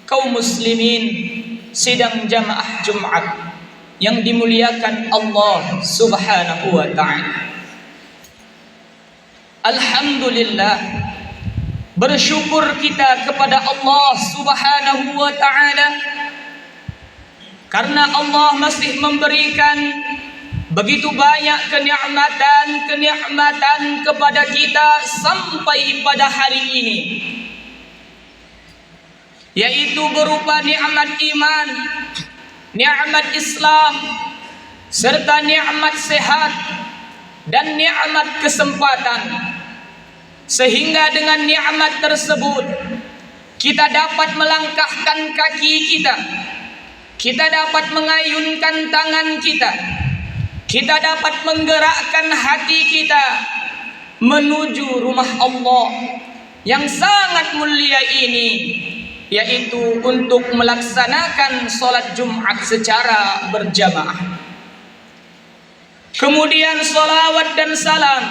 kaum muslimin sidang jamaah Jumat yang dimuliakan Allah Subhanahu wa taala. Alhamdulillah, bersyukur kita kepada Allah Subhanahu wa taala karena Allah masih memberikan begitu banyak kenikmatan kepada kita sampai pada hari ini, yaitu berupa nikmat iman, nikmat Islam, serta nikmat sehat dan nikmat kesempatan. Sehingga dengan nikmat tersebut kita dapat melangkahkan kaki kita dapat mengayunkan tangan kita dapat menggerakkan hati kita menuju rumah Allah yang sangat mulia ini, yaitu untuk melaksanakan sholat Jumat secara berjamaah. Kemudian sholawat dan salam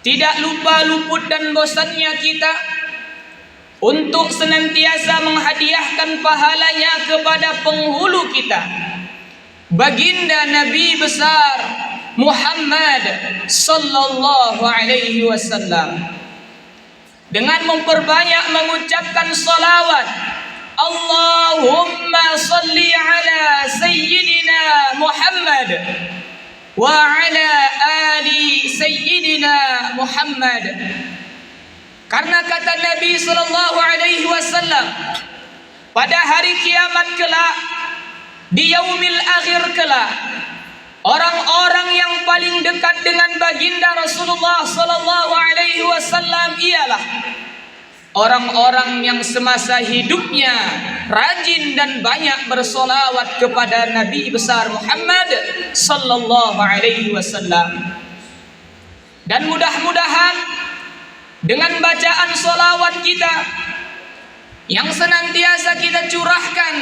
tidak luput dan bosannya kita untuk senantiasa menghadiahkan pahalanya kepada penghulu kita, baginda Nabi besar Muhammad sallallahu alaihi wasallam, dengan memperbanyak mengucapkan salawat. Allahumma salli ala sayyidina Muhammad wa ala ali sayyidina Muhammad. Karena kata Nabi sallallahu alaihi wasallam, pada hari kiamat kelak, di yaumil akhir kelak, orang-orang yang paling dekat dengan baginda Rasulullah sallallahu alaihi wasallam ialah orang-orang yang semasa hidupnya rajin dan banyak bersolawat kepada Nabi besar Muhammad sallallahu alaihi wasallam. Dan mudah-mudahan dengan bacaan solawat kita yang senantiasa kita curahkan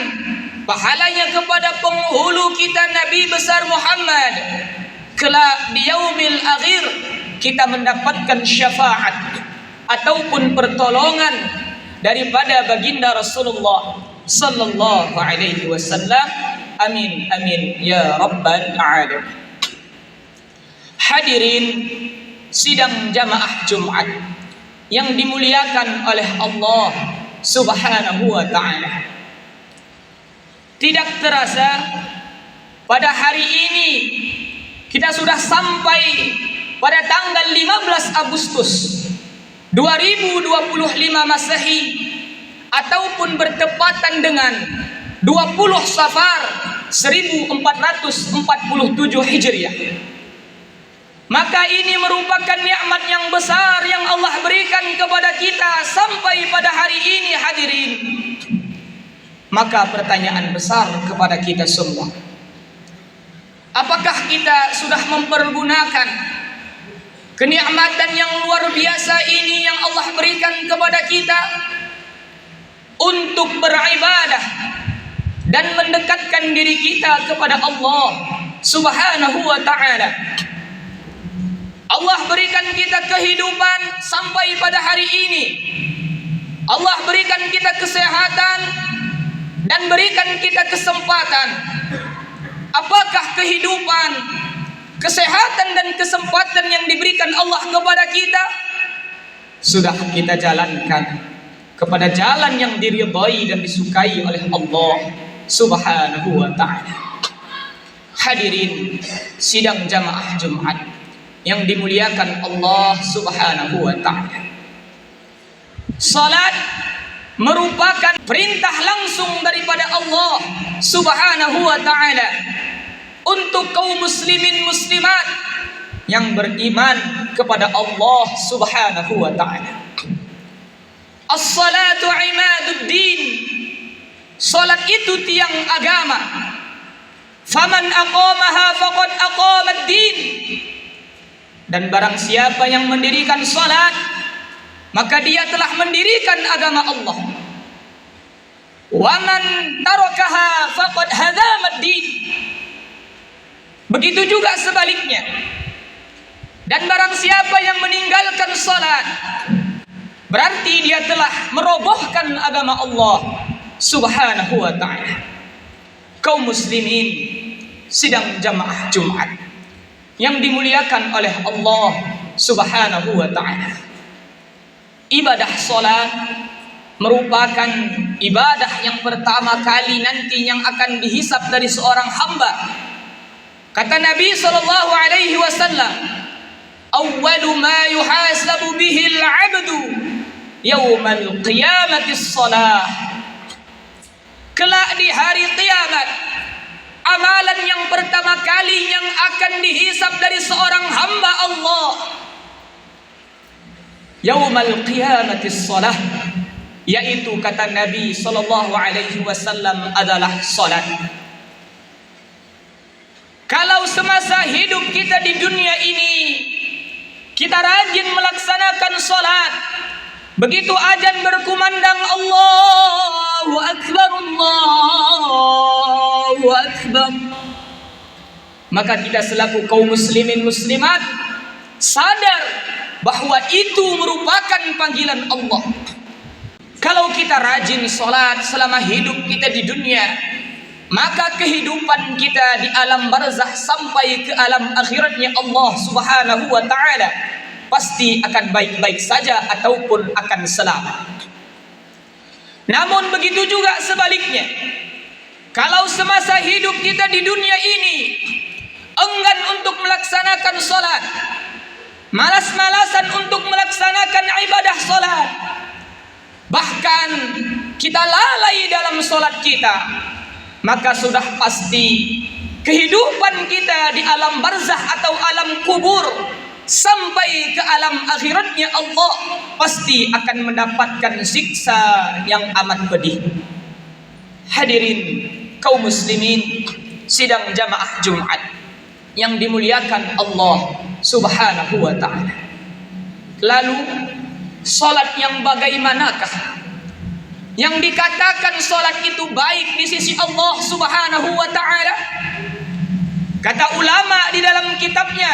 pahalanya kepada penghulu kita Nabi besar Muhammad, kelak di yaumil akhir kita mendapatkan syafaat ataupun pertolongan daripada baginda Rasulullah sallallahu alaihi wasallam. Amin amin ya rabbal alamin. Hadirin sidang jamaah Jumat yang dimuliakan oleh Allah Subhanahu wa taala. Tidak terasa pada hari ini kita sudah sampai pada tanggal 15 Agustus 2025 Masehi, ataupun bertepatan dengan 20 Safar 1447 Hijriah. Maka ini merupakan nikmat yang besar yang Allah berikan kepada kita sampai pada hari ini, hadirin. Maka pertanyaan besar kepada kita semua, apakah kita sudah mempergunakan kenikmatan yang luar biasa ini yang Allah berikan kepada kita untuk beribadah dan mendekatkan diri kita kepada Allah Subhanahu wa ta'ala? Allah berikan kita kehidupan sampai pada hari ini. Allah berikan kita kesehatan dan berikan kita kesempatan. Apakah kehidupan, kesehatan dan kesempatan yang diberikan Allah kepada kita sudah kita jalankan kepada jalan yang diridhai dan disukai oleh Allah Subhanahu wa ta'ala? Hadirin sidang jamaah Jumat yang dimuliakan Allah Subhanahu wa ta'ala, salat merupakan perintah langsung daripada Allah Subhanahu wa ta'ala untuk kaum muslimin muslimat yang beriman kepada Allah Subhanahu wa ta'ala. As-salatu imaduddin, salat itu tiang agama. Faman aqamaha faqad aqamad-din. Dan barang siapa yang mendirikan salat, maka dia telah mendirikan agama Allah. Wa man tarakaha faqad hadamad-din. Begitu juga sebaliknya. Dan barang siapa yang meninggalkan salat, berarti dia telah merobohkan agama Allah Subhanahu wa ta'ala. Kaum muslimin sidang jamaah Jumat yang dimuliakan oleh Allah Subhanahu wa ta'ala. Ibadah salat merupakan ibadah yang pertama kali nanti yang akan dihisab dari seorang hamba. Kata Nabi sallallahu alaihi wasallam, "Awwalu ma yuhasabu bihi al-'abdu yaumal qiyamati as-salah." Kelak di hari kiamat, amalan yang pertama kali yang akan dihisab dari seorang hamba Allah yaumal qiyamati as-salah, yaitu kata Nabi sallallahu alaihi wasallam adalah salat. Kalau semasa hidup kita di dunia ini kita rajin melaksanakan salat, begitu azan berkumandang Allahu akbar, Allahu akbar, maka kita selaku kaum muslimin muslimat sadar bahwa itu merupakan panggilan Allah. Kalau kita rajin salat selama hidup kita di dunia, maka kehidupan kita di alam barzakh sampai ke alam akhiratnya Allah Subhanahu wa ta'ala pasti akan baik-baik saja ataupun akan selamat. Namun begitu juga sebaliknya, kalau semasa hidup kita di dunia ini enggan untuk melaksanakan salat, malas-malasan untuk melaksanakan ibadah salat, bahkan kita lalai dalam salat kita, maka sudah pasti kehidupan kita di alam barzakh atau alam kubur sampai ke alam akhiratnya Allah pasti akan mendapatkan siksa yang amat pedih. Hadirin kaum muslimin sidang jamaah Jumat yang dimuliakan Allah Subhanahu wa ta'ala. Lalu salat yang bagaimanakah? Yang dikatakan salat itu baik di sisi Allah Subhanahu wa ta'ala? Kata ulama di dalam kitabnya,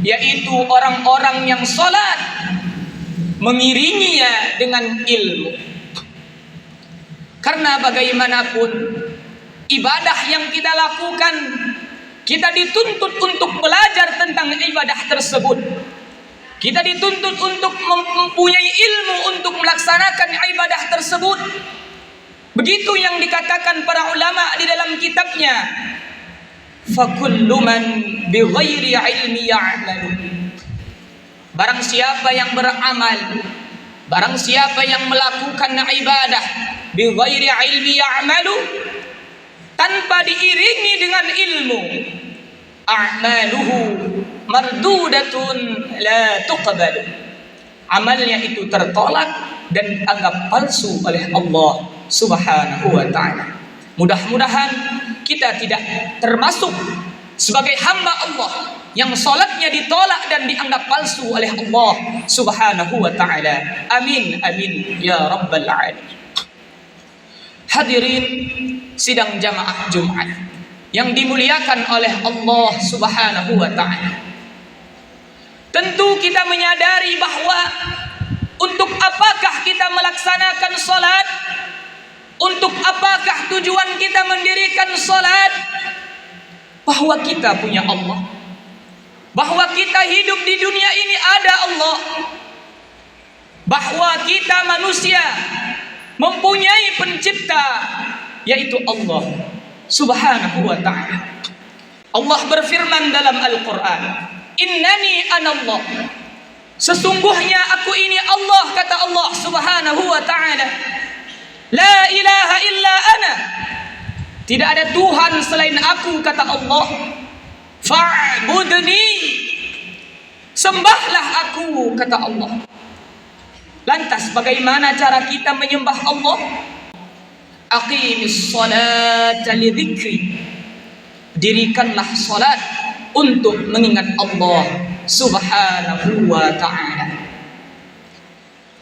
yaitu orang-orang yang salat mengiringinya dengan ilmu. Karena bagaimanapun ibadah yang kita lakukan, kita dituntut untuk belajar tentang ibadah tersebut. Kita dituntut untuk mempunyai ilmu untuk melaksanakan ibadah tersebut. Begitu yang dikatakan para ulama di dalam kitabnya, fakullu man bighairi ilmi ya'malu. Barang siapa yang beramal, barang siapa yang melakukan ibadah bighairi ilmi ya'malu, tanpa diiringi dengan ilmu, a'maluhu mardudatun la tuqbal, amalnya itu tertolak dan dianggap palsu oleh Allah Subhanahu wa ta'ala. Mudah-mudahan kita tidak termasuk sebagai hamba Allah yang salatnya ditolak dan dianggap palsu oleh Allah Subhanahu wa ta'ala. Amin amin ya rabbal alamin. Hadirin sidang jamaah Jumat yang dimuliakan oleh Allah Subhanahu wa ta'ala, tentu kita menyadari bahwa untuk apakah kita melaksanakan salat, untuk apakah tujuan kita mendirikan salat, bahwa kita punya Allah, bahwa kita hidup di dunia ini ada Allah, bahwa kita manusia mempunyai pencipta yaitu Allah Subhanahu wa ta'ala. Allah berfirman dalam Al-Quran, innani anallah, sesungguhnya aku ini Allah, kata Allah Subhanahu wa ta'ala. La ilaha illa ana, tidak ada Tuhan selain aku, kata Allah. Fa'budni, sembahlah aku, kata Allah. Lantas bagaimana cara kita menyembah Allah? Aqimis salata li dzikri, dirikanlah salat untuk mengingat Allah Subhanahu wa ta'ala.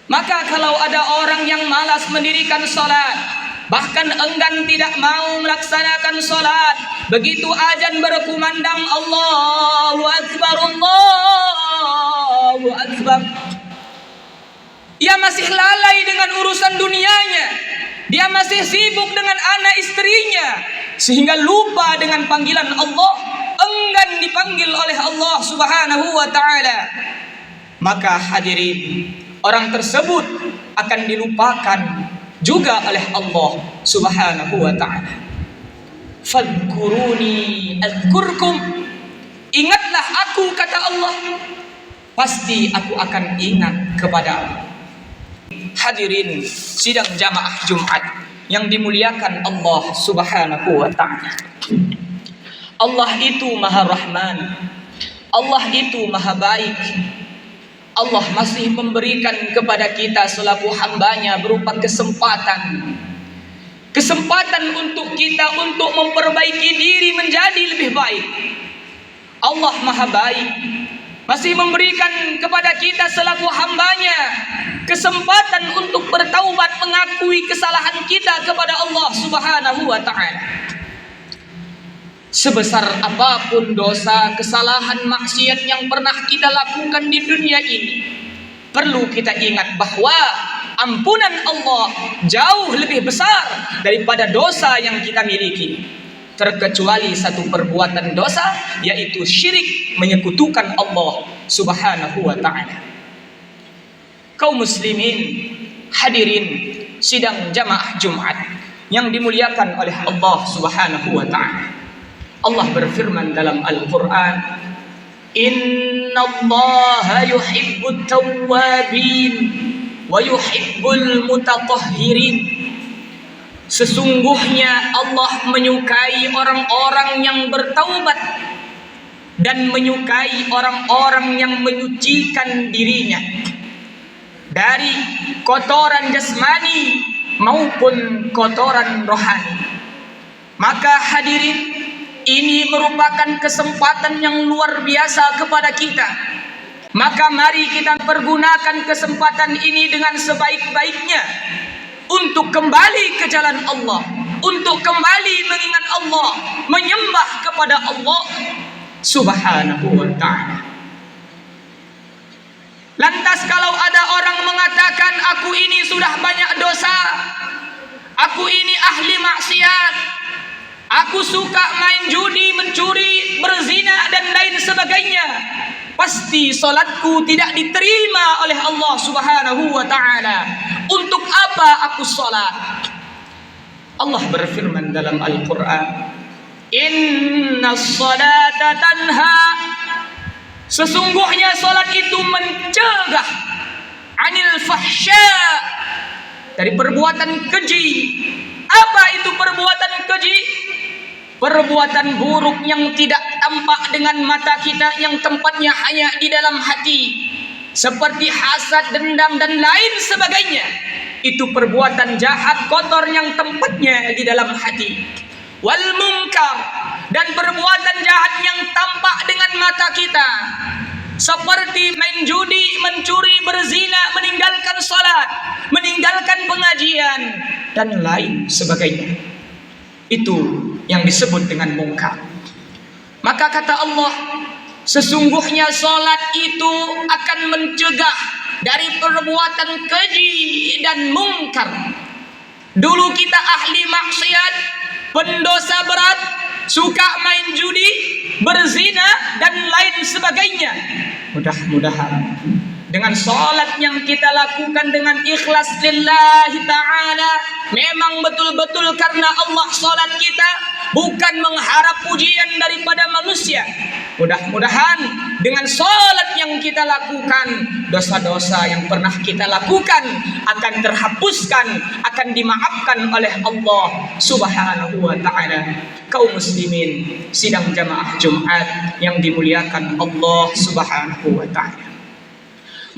Maka kalau ada orang yang malas mendirikan salat, bahkan enggan tidak mau melaksanakan salat, begitu azan berkumandang Allahu akbar, Allahu akbar, ia masih lalai dengan urusan dunianya, Dia masih sibuk dengan anak istrinya, sehingga lupa dengan panggilan Allah, enggan dipanggil oleh Allah Subhanahu wa ta'ala. Maka hadirin, orang tersebut akan dilupakan juga oleh Allah Subhanahu wa ta'ala. Fadhkuruni adzkurkum. Ingatlah aku, kata Allah, pasti aku akan ingat kepadamu. Hadirin sidang jamaah Jumat yang dimuliakan Allah Subhanahu wa ta'ala. Allah itu Maha Rahman. Allah itu Maha Baik. Allah masih memberikan kepada kita selaku hambanya berupa kesempatan untuk kita untuk memperbaiki diri menjadi lebih baik. Allah Maha Baik, masih memberikan kepada kita selaku hambanya kesempatan untuk bertaubat, mengakui kesalahan kita kepada Allah Subhanahu wa ta'ala. Sebesar apapun dosa, kesalahan, maksiat yang pernah kita lakukan di dunia ini, perlu kita ingat bahwa ampunan Allah jauh lebih besar daripada dosa yang kita miliki. Terkecuali satu perbuatan dosa, yaitu syirik, menyekutukan Allah Subhanahu wa ta'ala. Kaum muslimin, hadirin sidang jamaah Jumat yang dimuliakan oleh Allah Subhanahu wa ta'ala. Allah berfirman dalam Al-Quran, Innallaha yuhibbut tawwabin wa yuhibbul mutatahhirin. Sesungguhnya Allah menyukai orang-orang yang bertaubat dan menyukai orang-orang yang menyucikan dirinya dari kotoran jasmani maupun kotoran rohani. Maka hadirin, ini merupakan kesempatan yang luar biasa kepada kita. Maka mari kita pergunakan kesempatan ini dengan sebaik-baiknya untuk kembali ke jalan Allah, untuk kembali mengingat Allah, menyembah kepada Allah Subhanahu wa ta'ala. Lantas kalau ada orang mengatakan, aku ini sudah banyak dosa, aku ini ahli maksiat, aku suka main judi, mencuri, berzina dan lain sebagainya, pasti salatku tidak diterima oleh Allah Subhanahu wa ta'ala. Untuk apa aku salat? Allah berfirman dalam Al-Quran, Inna salata tanha. Sesungguhnya salat itu mencegah anil fahsya, dari perbuatan keji. Apa itu perbuatan keji? Perbuatan buruk yang tidak tampak dengan mata kita, yang tempatnya hanya di dalam hati, seperti hasad, dendam dan lain sebagainya. Itu perbuatan jahat kotor yang tempatnya di dalam hati. Wal munkar, dan perbuatan jahat yang tampak dengan mata kita, seperti main judi, mencuri, berzina, meninggalkan salat, meninggalkan pengajian dan lain sebagainya. Itu yang disebut dengan mungkar. Maka kata Allah, sesungguhnya salat itu akan mencegah dari perbuatan keji dan mungkar. Dulu kita ahli maksiat, pendosa berat, suka main judi, berzina dan lain sebagainya. Mudah-mudahan dengan salat yang kita lakukan dengan ikhlas lillahi ta'ala, memang betul-betul karena Allah salat kita, bukan mengharap pujian daripada manusia. Mudah-mudahan dengan salat yang kita lakukan, dosa-dosa yang pernah kita lakukan akan terhapuskan, akan dimaafkan oleh Allah Subhanahu wa ta'ala. Kaum muslimin sidang jamaah Jumat yang dimuliakan Allah Subhanahu wa ta'ala,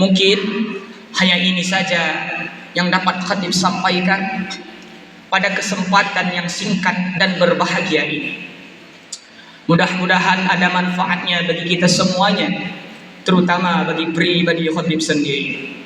mungkin hanya ini saja yang dapat khatib sampaikan pada kesempatan yang singkat dan berbahagia ini. Mudah-mudahan ada manfaatnya bagi kita semuanya, terutama bagi pribadi khatib sendiri.